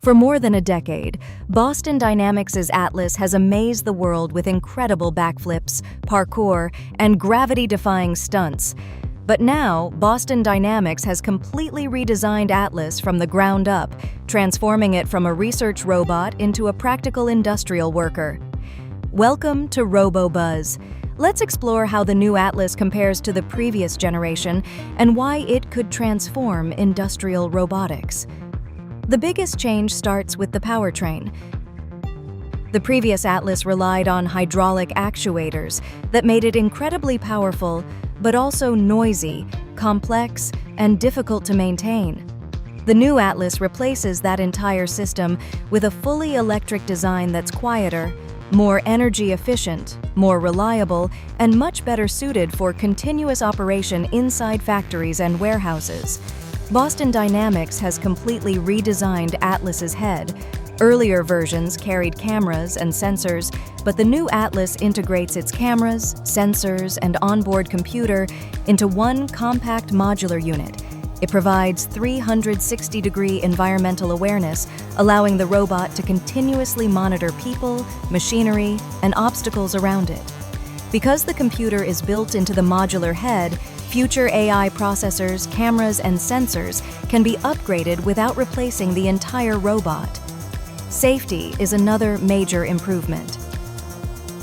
For more than a decade, Boston Dynamics' Atlas has amazed the world with incredible backflips, parkour, and gravity-defying stunts. But now, Boston Dynamics has completely redesigned Atlas from the ground up, transforming it from a research robot into a practical industrial worker. Welcome to RoboBuzz. Let's explore how the new Atlas compares to the previous generation and why it could transform industrial robotics. The biggest change starts with the powertrain. The previous Atlas relied on hydraulic actuators that made it incredibly powerful, but also noisy, complex, and difficult to maintain. The new Atlas replaces that entire system with a fully electric design that's quieter, more energy efficient, more reliable, and much better suited for continuous operation inside factories and warehouses. Boston Dynamics has completely redesigned Atlas's head. Earlier versions carried cameras and sensors, but the new Atlas integrates its cameras, sensors, and onboard computer into one compact modular unit. It provides 360-degree environmental awareness, allowing the robot to continuously monitor people, machinery, and obstacles around it. Because the computer is built into the modular head, future AI processors, cameras, and sensors can be upgraded without replacing the entire robot. Safety is another major improvement.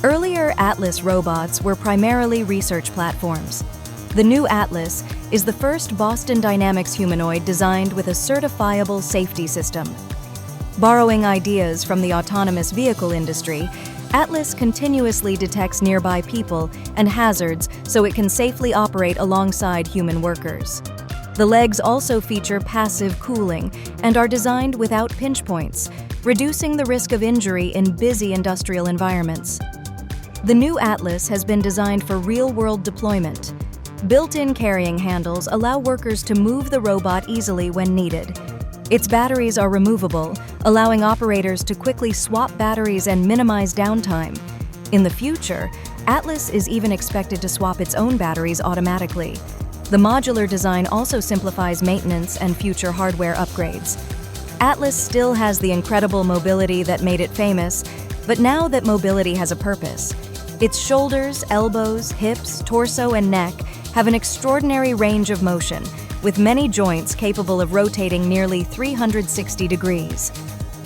Earlier Atlas robots were primarily research platforms. The new Atlas is the first Boston Dynamics humanoid designed with a certifiable safety system. Borrowing ideas from the autonomous vehicle industry, Atlas continuously detects nearby people and hazards so it can safely operate alongside human workers. The legs also feature passive cooling and are designed without pinch points, reducing the risk of injury in busy industrial environments. The new Atlas has been designed for real-world deployment. Built-in carrying handles allow workers to move the robot easily when needed. Its batteries are removable, allowing operators to quickly swap batteries and minimize downtime. In the future, Atlas is even expected to swap its own batteries automatically. The modular design also simplifies maintenance and future hardware upgrades. Atlas still has the incredible mobility that made it famous, but now that mobility has a purpose. Its shoulders, elbows, hips, torso, and neck have an extraordinary range of motion, with many joints capable of rotating nearly 360 degrees.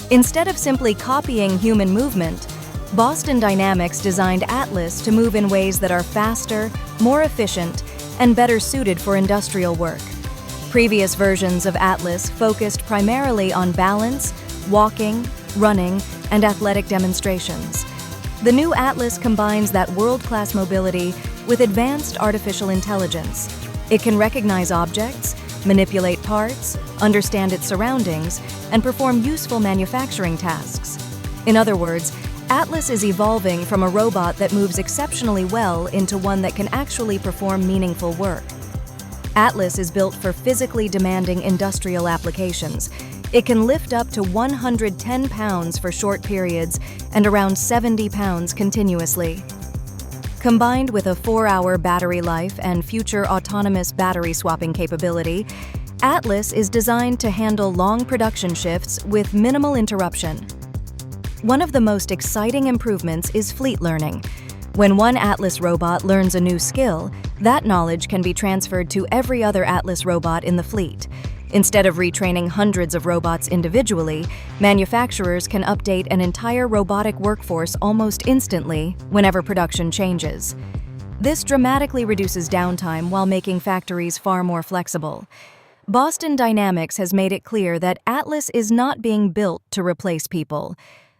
Instead of simply copying human movement, Boston Dynamics designed Atlas to move in ways that are faster, more efficient, and better suited for industrial work. Previous versions of Atlas focused primarily on balance, walking, running, and athletic demonstrations. The new Atlas combines that world-class mobility with advanced artificial intelligence. It can recognize objects, manipulate parts, understand its surroundings, and perform useful manufacturing tasks. In other words, Atlas is evolving from a robot that moves exceptionally well into one that can actually perform meaningful work. Atlas is built for physically demanding industrial applications. It can lift up to 110 pounds for short periods and around 70 pounds continuously. Combined with a 4-hour battery life and future autonomous battery swapping capability, Atlas is designed to handle long production shifts with minimal interruption. One of the most exciting improvements is fleet learning. When one Atlas robot learns a new skill, that knowledge can be transferred to every other Atlas robot in the fleet. Instead of retraining hundreds of robots individually, manufacturers can update an entire robotic workforce almost instantly whenever production changes. This dramatically reduces downtime while making factories far more flexible. Boston Dynamics has made it clear that Atlas is not being built to replace people.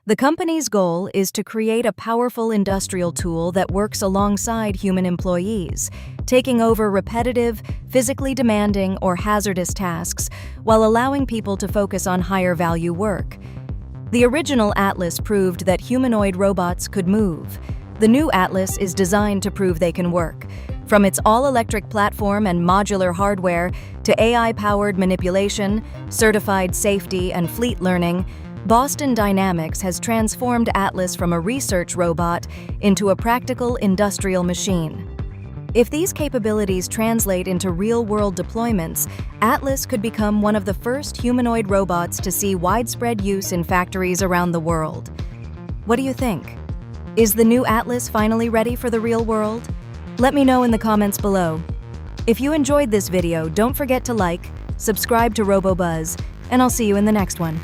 The company's goal is to create a powerful industrial tool that works alongside human employees, taking over repetitive, physically demanding, or hazardous tasks while allowing people to focus on higher-value work. The original Atlas proved that humanoid robots could move. The new Atlas is designed to prove they can work. From its all-electric platform and modular hardware to AI-powered manipulation, certified safety, and fleet learning, Boston Dynamics has transformed Atlas from a research robot into a practical industrial machine. If these capabilities translate into real-world deployments, Atlas could become one of the first humanoid robots to see widespread use in factories around the world. What do you think? Is the new Atlas finally ready for the real world? Let me know in the comments below. If you enjoyed this video, don't forget to like, subscribe to RoboBuzz, and I'll see you in the next one.